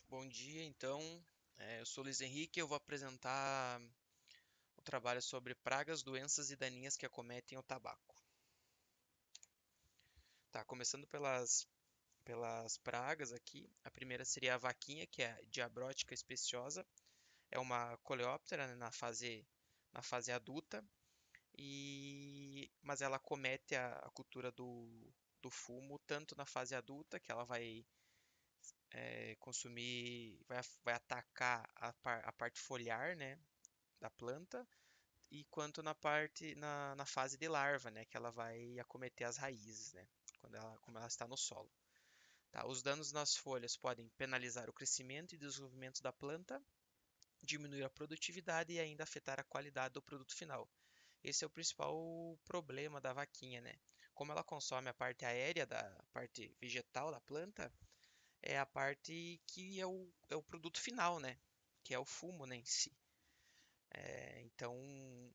Bom dia, então. Eu sou Luiz Henrique e eu vou apresentar o trabalho sobre pragas, doenças e daninhas que acometem o tabaco. Tá, começando pelas pragas aqui. A primeira seria a vaquinha, que é a diabrótica speciosa. É uma coleóptera, né, na fase adulta, mas ela acomete a cultura do fumo tanto na fase adulta, que ela vai consumir, vai atacar a parte foliar, né, da planta, e quanto na fase de larva, né, que ela vai acometer as raízes, né, como ela está no solo. Tá, os danos nas folhas podem penalizar o crescimento e desenvolvimento da planta, diminuir a produtividade e ainda afetar a qualidade do produto final. Esse é o principal problema da vaquinha, né? Como ela consome a parte aérea da parte vegetal da planta, é a parte que é o produto final, né? Que é o fumo, né, em si. Então,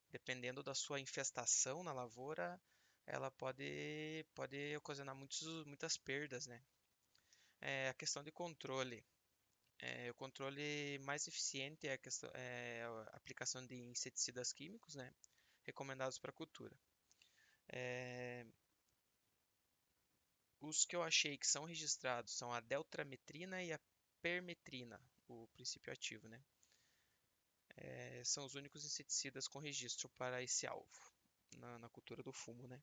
dependendo da sua infestação na lavoura, ela pode ocasionar muitas perdas, né? A questão de controle. O controle mais eficiente é a aplicação de inseticidas químicos, né? Recomendados para a cultura. É, os que eu achei que são registrados são a deltrametrina e a permetrina, o princípio ativo, né? São os únicos inseticidas com registro para esse alvo na cultura do fumo, né?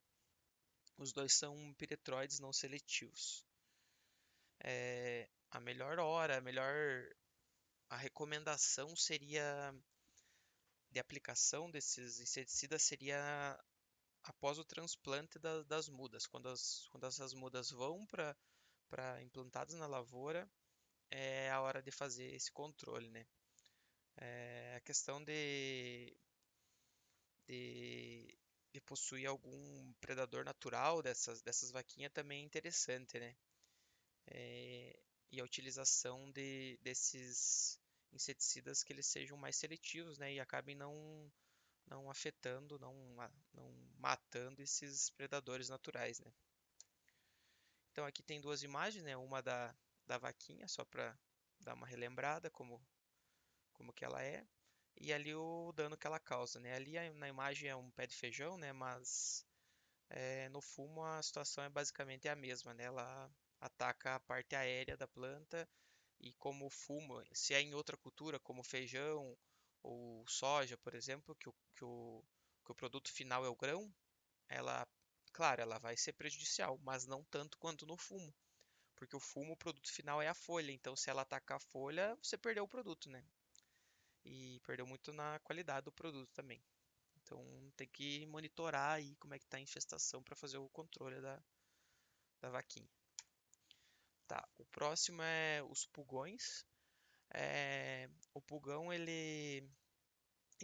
Os dois são piretroides não seletivos. A melhor hora, a recomendação seria de aplicação desses inseticidas seria após o transplante das mudas, quando essas mudas vão para implantadas na lavoura, é a hora de fazer esse controle, né? A questão de, de possuir algum predador natural dessas vaquinhas também é interessante, né? E a utilização desses inseticidas que eles sejam mais seletivos, né? E acabem não afetando, não matando esses predadores naturais, né? Então aqui tem duas imagens, né? Uma da vaquinha, só para dar uma relembrada como que ela é, e ali o dano que ela causa, né? Ali na imagem é um pé de feijão, né? Mas no fumo a situação é basicamente a mesma, né? Ela ataca a parte aérea da planta e como o fumo, se é em outra cultura, como feijão ou soja, por exemplo, que o produto final é o grão, ela, claro, ela vai ser prejudicial, mas não tanto quanto no fumo, porque o fumo, o produto final é a folha, então se ela atacar a folha, você perdeu o produto, né? E perdeu muito na qualidade do produto também. Então tem que monitorar aí como é que está a infestação para fazer o controle da vaquinha. Tá, o próximo é os pulgões. O pulgão ele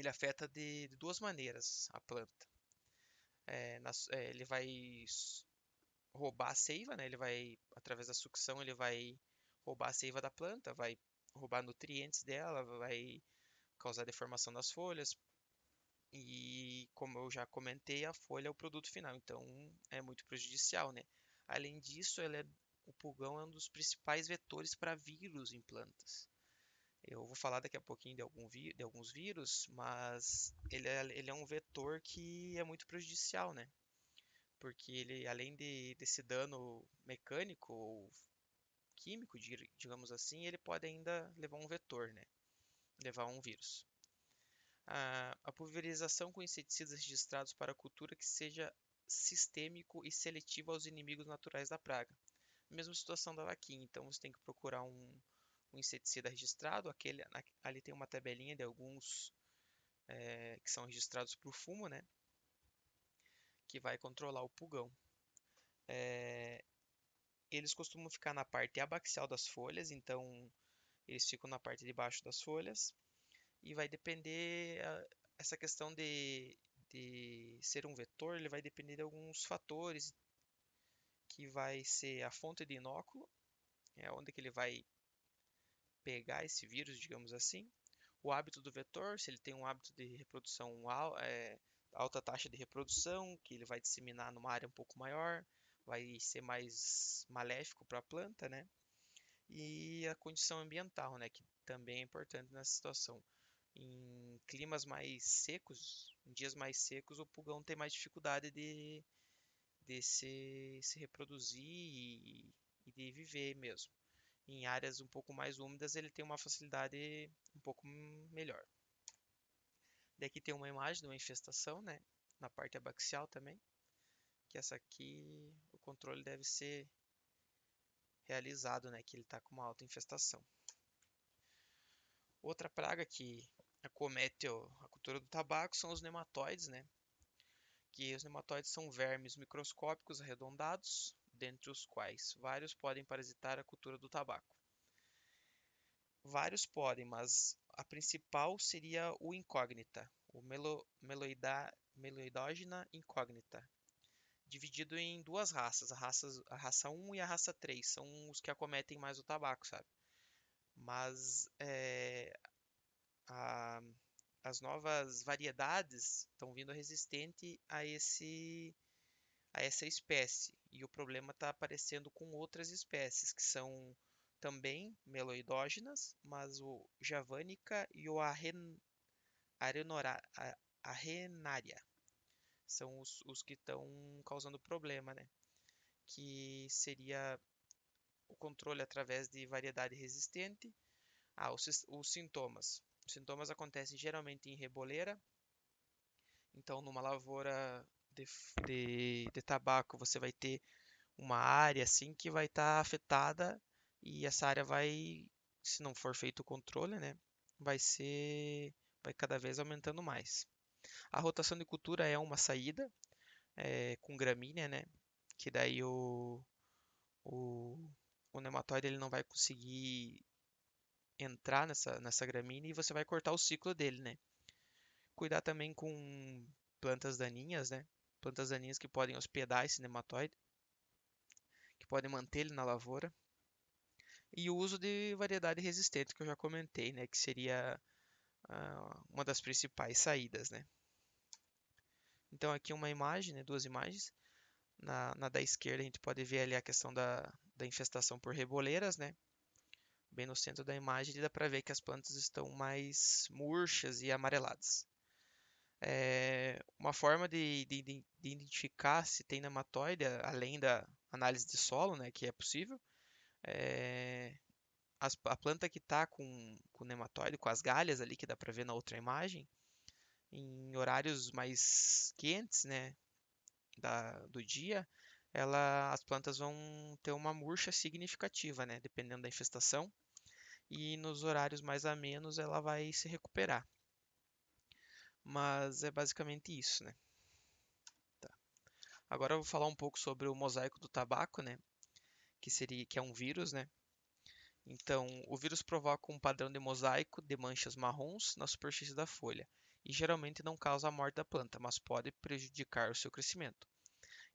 afeta de duas maneiras a planta. Ele vai roubar a seiva, né? Ele vai, através da sucção, ele vai roubar a seiva da planta, vai roubar nutrientes dela, vai causar deformação das folhas. E como eu já comentei, a folha é o produto final, então é muito prejudicial, né? Além disso, o pulgão é um dos principais vetores para vírus em plantas. Eu vou falar daqui a pouquinho de alguns vírus, mas ele é um vetor que é muito prejudicial, né? Porque ele, além desse dano mecânico ou químico, digamos assim, ele pode ainda levar um vetor, né? Levar um vírus. A pulverização com inseticidas registrados para a cultura que seja sistêmico e seletivo aos inimigos naturais da praga. Mesma situação da vaquinha, então você tem que procurar um inseticida registrado. Ali tem uma tabelinha de alguns que são registrados para o fumo, né? Que vai controlar o pulgão. Eles costumam ficar na parte abaxial das folhas, então eles ficam na parte de baixo das folhas. E vai depender, essa questão de ser um vetor, ele vai depender de alguns fatores, que vai ser a fonte de inóculo, onde que ele vai pegar esse vírus, digamos assim. O hábito do vetor, se ele tem um hábito de reprodução alta taxa de reprodução, que ele vai disseminar numa área um pouco maior, vai ser mais maléfico para a planta, né? e a condição ambiental, né, que também é importante nessa situação. Em climas mais secos, em dias mais secos, o pulgão tem mais dificuldade de se reproduzir e de viver mesmo. Em áreas um pouco mais úmidas, ele tem uma facilidade um pouco melhor. Daqui tem uma imagem de uma infestação, né, na parte abaxial também, que essa aqui o controle deve ser realizado, né, que ele está com uma alta infestação. Outra praga que acomete a cultura do tabaco são os nematóides, né? Que os nematóides são vermes microscópicos arredondados, dentre os quais vários podem parasitar a cultura do tabaco. Vários podem, mas a principal seria o incógnita, o Meloidogena incógnita, dividido em duas raças, a raça 1 e a raça 3, são os que acometem mais o tabaco, sabe? Mas a- as novas variedades estão vindo resistente a essa espécie. E o problema está aparecendo com outras espécies, que são também meloidógenas, mas o Javanica e o Arrenaria são os que estão causando problema, né? Que seria o controle através de variedade resistente. Os sintomas. Os sintomas acontecem geralmente em reboleira. Então, numa lavoura de tabaco, você vai ter uma área assim que vai estar afetada e essa área vai, se não for feito o controle, né, vai cada vez aumentando mais. A rotação de cultura é uma saída com gramínea, né, que daí o, o nematóide ele não vai conseguir entrar nessa gramínea e você vai cortar o ciclo dele, né. Cuidar também com plantas daninhas, né? Plantas daninhas que podem hospedar esse nematóide, que podem manter ele na lavoura. E o uso de variedade resistente, que eu já comentei, né? Que seria uma das principais saídas, né? Então aqui uma imagem, né? Duas imagens. Na da esquerda a gente pode ver ali a questão da infestação por reboleiras, né? Bem no centro da imagem dá para ver que as plantas estão mais murchas e amareladas. Uma forma de identificar se tem nematóide, além da análise de solo, né, que é possível, é, a planta que está com nematóide, com as galhas ali, que dá para ver na outra imagem, em horários mais quentes, né, do dia, as plantas vão ter uma murcha significativa, né, dependendo da infestação, e nos horários mais amenos ela vai se recuperar. Mas é basicamente isso, né? Tá. Agora eu vou falar um pouco sobre o mosaico do tabaco, né? Que é um vírus, né? Então, o vírus provoca um padrão de mosaico de manchas marrons na superfície da folha e geralmente não causa a morte da planta, mas pode prejudicar o seu crescimento.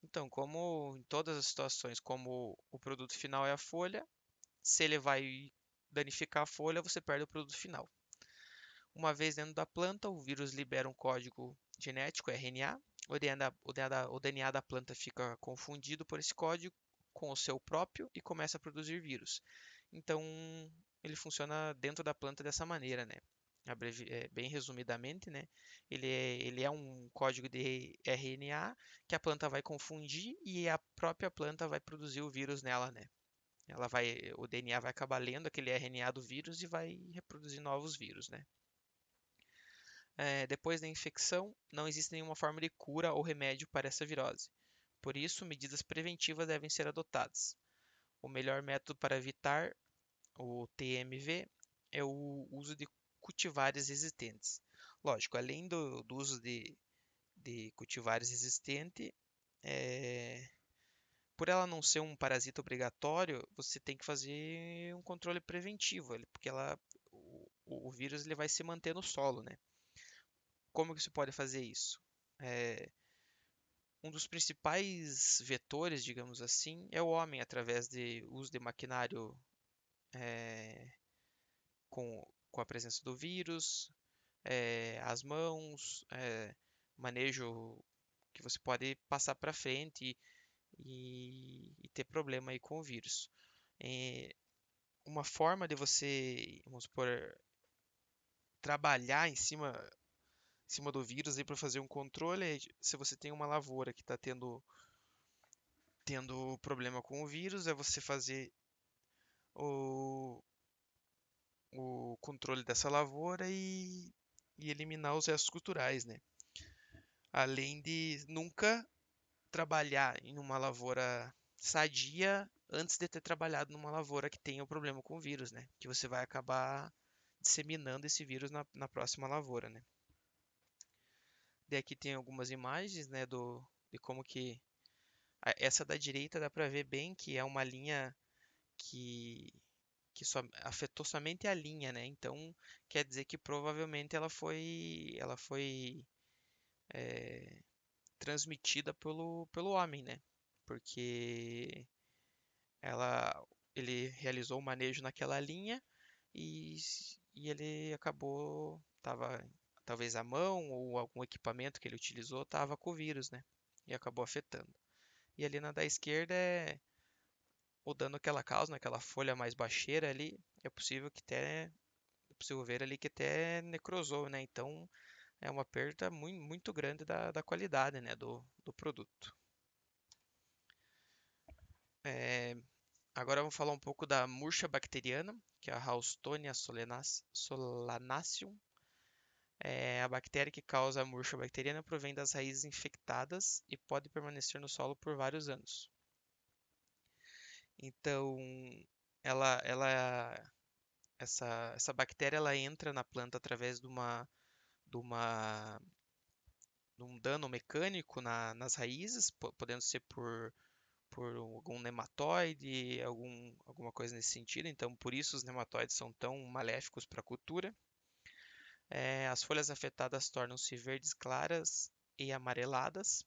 Então, como em todas as situações, como o produto final é a folha, se ele vai danificar a folha, você perde o produto final. Uma vez dentro da planta, o vírus libera um código genético, RNA. O DNA da planta fica confundido por esse código com o seu próprio e começa a produzir vírus. Então, ele funciona dentro da planta dessa maneira, né? Bem resumidamente, né? Ele é um código de RNA que a planta vai confundir e a própria planta vai produzir o vírus nela, né? O DNA vai acabar lendo aquele RNA do vírus e vai reproduzir novos vírus, né? Depois da infecção, não existe nenhuma forma de cura ou remédio para essa virose. Por isso, medidas preventivas devem ser adotadas. O melhor método para evitar o TMV é o uso de cultivares resistentes. Lógico, além do uso de cultivares resistentes, por ela não ser um parasita obrigatório, você tem que fazer um controle preventivo, porque o vírus ele vai se manter no solo, né? Como que você pode fazer isso? É, um dos principais vetores, digamos assim, é o homem, através de uso de maquinário é, com a presença do vírus, as mãos, manejo que você pode passar para frente e ter problema aí com o vírus. É, uma forma de você, vamos supor, trabalhar em cima do vírus aí para fazer um controle, se você tem uma lavoura que está tendo problema com o vírus, é você fazer o, o controle dessa lavoura e eliminar os restos culturais, né? Além de nunca trabalhar em uma lavoura sadia antes de ter trabalhado numa lavoura que tenha o problema com o vírus, né? Que você vai acabar disseminando esse vírus na próxima lavoura, né? E aqui tem algumas imagens, né, de como que essa da direita dá para ver bem que é uma linha que que só afetou somente a linha, né? Então quer dizer que provavelmente ela foi transmitida pelo homem, né? Porque ela ele realizou o manejo naquela linha e ele acabou tava talvez a mão ou algum equipamento que ele utilizou tava com o vírus, né? E acabou afetando. E ali na da esquerda é o dano que ela causa naquela folha mais baixeira ali, é possível ver ali que até necrosou, né? Então é uma perda muito, muito grande da qualidade, né, do produto. É, agora vamos falar um pouco da murcha bacteriana, que é a Haustonia solanaceum. É, a bactéria que causa a murcha bacteriana provém das raízes infectadas e pode permanecer no solo por vários anos. Então, ela essa bactéria ela entra na planta através de uma, de um dano mecânico nas raízes, podendo ser por algum nematóide, alguma coisa nesse sentido. Então, por isso os nematóides são tão maléficos para a cultura. As folhas afetadas tornam-se verdes claras e amareladas.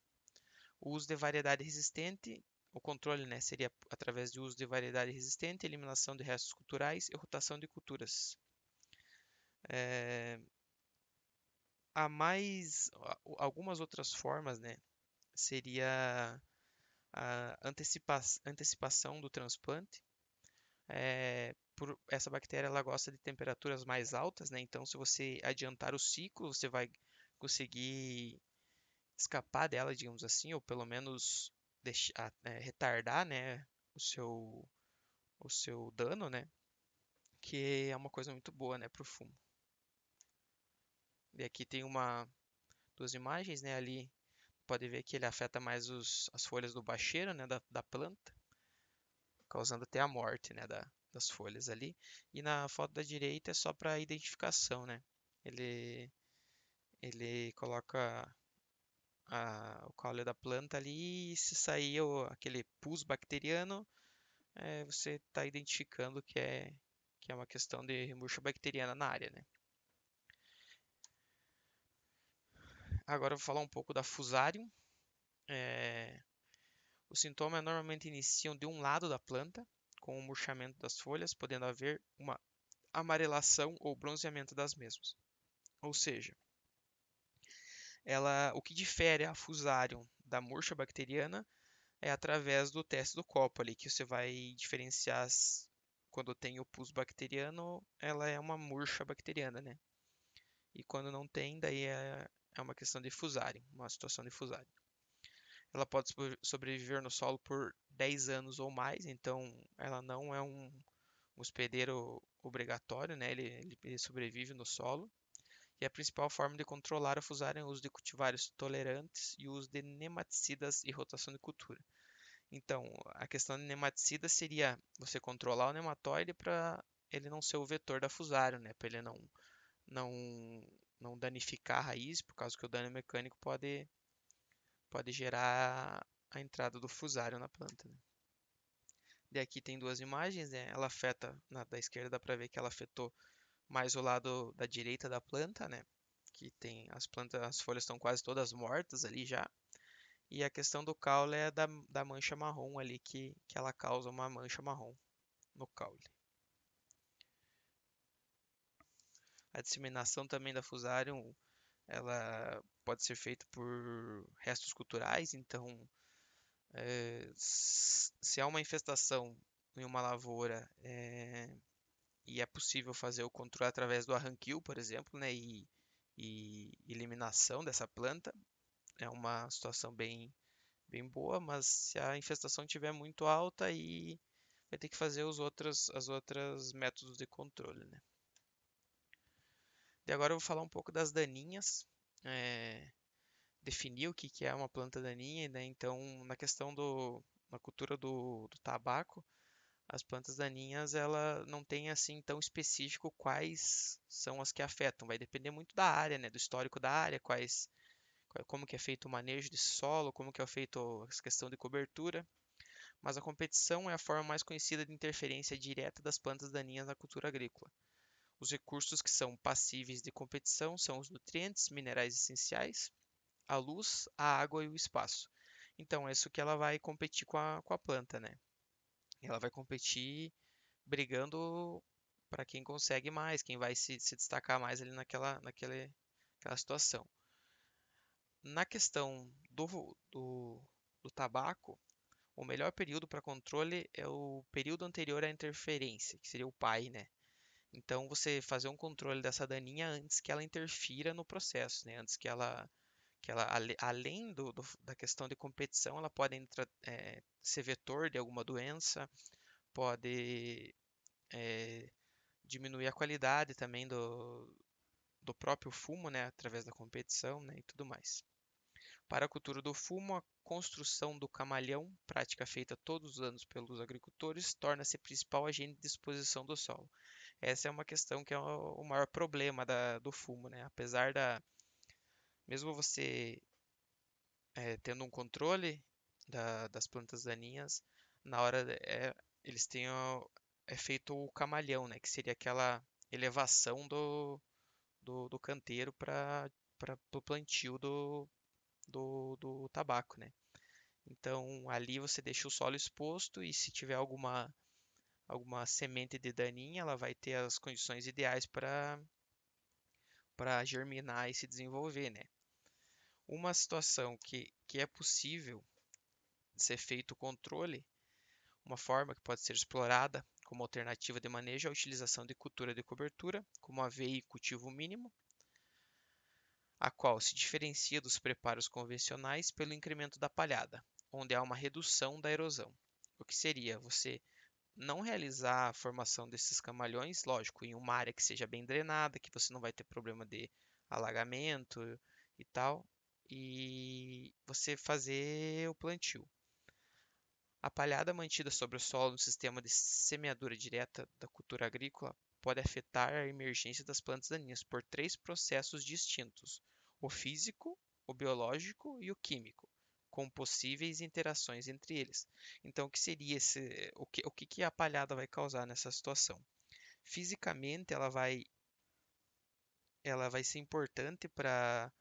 O uso de variedade resistente, o controle, né, seria através de uso de variedade resistente, eliminação de restos culturais e rotação de culturas. É, há mais algumas outras formas, né? Seria a antecipação do transplante. Essa bactéria ela gosta de temperaturas mais altas, né? Então, se você adiantar o ciclo, você vai conseguir escapar dela, digamos assim, ou pelo menos retardar, né, o seu dano, né? Que é uma coisa muito boa, né, para o fumo. E aqui tem duas imagens, né? Ali pode ver que ele afeta mais as folhas do bacheiro, né, da planta, causando até a morte, né, das folhas ali. E na foto da direita é só para identificação, né? Ele, ele coloca o caule da planta ali e se sair aquele pus bacteriano, você está identificando que é uma questão de murcha bacteriana na área, né? Agora eu vou falar um pouco da Fusarium. É, Os sintomas normalmente iniciam de um lado da planta, com o murchamento das folhas, podendo haver uma amarelação ou bronzeamento das mesmas. Ou seja, o que difere a Fusarium da murcha bacteriana é através do teste do copo ali, que você vai diferenciar quando tem o pus bacteriano, ela é uma murcha bacteriana, né? E quando não tem, daí é uma questão de Fusarium, uma situação de Fusarium. Ela pode sobreviver no solo por 10 anos ou mais, então ela não é um hospedeiro obrigatório, né? Ele sobrevive no solo. E a principal forma de controlar a fusarium é o uso de cultivares tolerantes e o uso de nematicidas e rotação de cultura. Então, a questão de nematicida seria você controlar o nematóide para ele não ser o vetor da fusarium, né? Para ele não, não danificar a raiz, por causa que o dano mecânico pode gerar a entrada do fusarium na planta, né? E aqui tem duas imagens, né? Ela afeta, na da esquerda dá para ver que ela afetou mais o lado da direita da planta, né? Que tem as folhas estão quase todas mortas ali já. E a questão do caule é da mancha marrom ali, que ela causa uma mancha marrom no caule. A disseminação também da Fusarium, ela pode ser feita por restos culturais, então se há uma infestação em uma lavoura, e é possível fazer o controle através do arranquio, por exemplo, né, e eliminação dessa planta. É uma situação bem boa, mas se a infestação estiver muito alta, aí vai ter que fazer as outras métodos de controle, né? E agora eu vou falar um pouco das daninhas, definir o que que é uma planta daninha, né? Então, na cultura do tabaco, as plantas daninhas, ela não tem assim tão específico quais são as que afetam. Vai depender muito da área, né? Do histórico da área, como que é feito o manejo de solo, como que é feito a questão de cobertura. Mas a competição é a forma mais conhecida de interferência direta das plantas daninhas na cultura agrícola. Os recursos que são passíveis de competição são os nutrientes, minerais essenciais, a luz, a água e o espaço. Então, é isso que ela vai competir com a planta, né? Ela vai competir brigando para quem consegue mais, quem vai se destacar mais ali naquela situação. Na questão do tabaco, o melhor período para controle é o período anterior à interferência, que seria o PAI, né? Então, você fazer um controle dessa daninha antes que ela interfira no processo, né? Antes que ela além da questão de competição, ela pode ser vetor de alguma doença, pode diminuir a qualidade também do próprio fumo, né? Através da competição, né? E tudo mais. Para a cultura do fumo, a construção do camalhão, prática feita todos os anos pelos agricultores, torna-se principal agente de exposição do solo. Essa é uma questão que é o maior problema do fumo, né? Mesmo você tendo um controle das plantas daninhas, na hora eles têm é feito o camalhão, né? Que seria aquela elevação do canteiro para o plantio do tabaco, né? Então ali você deixa o solo exposto e se tiver alguma semente de daninha, ela vai ter as condições ideais para germinar e se desenvolver, né? Uma situação que é possível ser feito o controle, uma forma que pode ser explorada como alternativa de manejo é a utilização de cultura de cobertura, como aveia e cultivo mínimo, a qual se diferencia dos preparos convencionais pelo incremento da palhada, onde há uma redução da erosão. O que seria você não realizar a formação desses camalhões, lógico, em uma área que seja bem drenada, que você não vai ter problema de alagamento e tal, e você fazer o plantio. A palhada mantida sobre o solo no sistema de semeadura direta da cultura agrícola pode afetar a emergência das plantas daninhas por três processos distintos: o físico, o biológico e o químico, com possíveis interações entre eles. Então, o que seria o que a palhada vai causar nessa situação? Fisicamente, ela vai ser importante para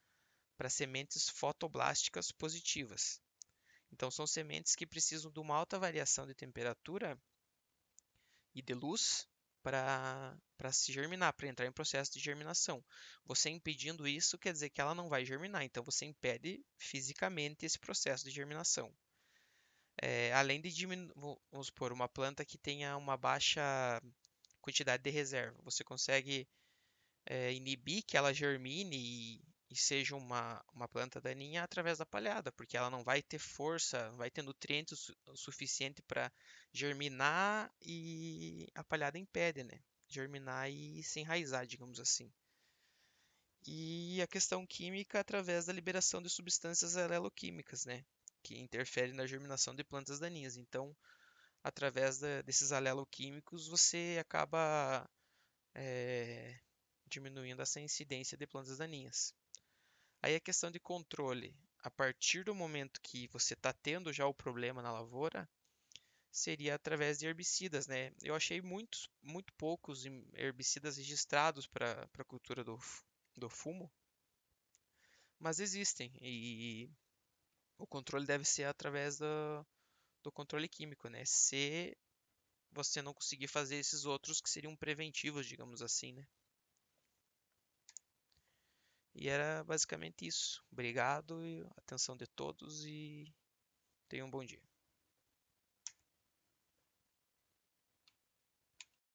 sementes fotoblásticas positivas. Então, são sementes que precisam de uma alta variação de temperatura e de luz para se germinar, para entrar em processo de germinação. Você impedindo isso quer dizer que ela não vai germinar, então você impede fisicamente esse processo de germinação. Além de diminuir, vamos supor, uma planta que tenha uma baixa quantidade de reserva, você consegue inibir que ela germine e seja uma planta daninha através da palhada, porque ela não vai ter força, não vai ter nutrientes o suficiente para germinar e a palhada impede, né? Germinar e se enraizar, digamos assim. E a questão química através da liberação de substâncias aleloquímicas, né? Que interferem na germinação de plantas daninhas. Então, através desses aleloquímicos, você acaba é, diminuindo essa incidência de plantas daninhas. Aí a questão de controle, a partir do momento que você está tendo já o problema na lavoura, seria através de herbicidas, né? Eu achei muito poucos herbicidas registrados para a cultura do fumo, mas existem e o controle deve ser através do controle químico, né? Se você não conseguir fazer esses outros que seriam preventivos, digamos assim, né? E era basicamente isso. Obrigado e atenção de todos e tenham um bom dia.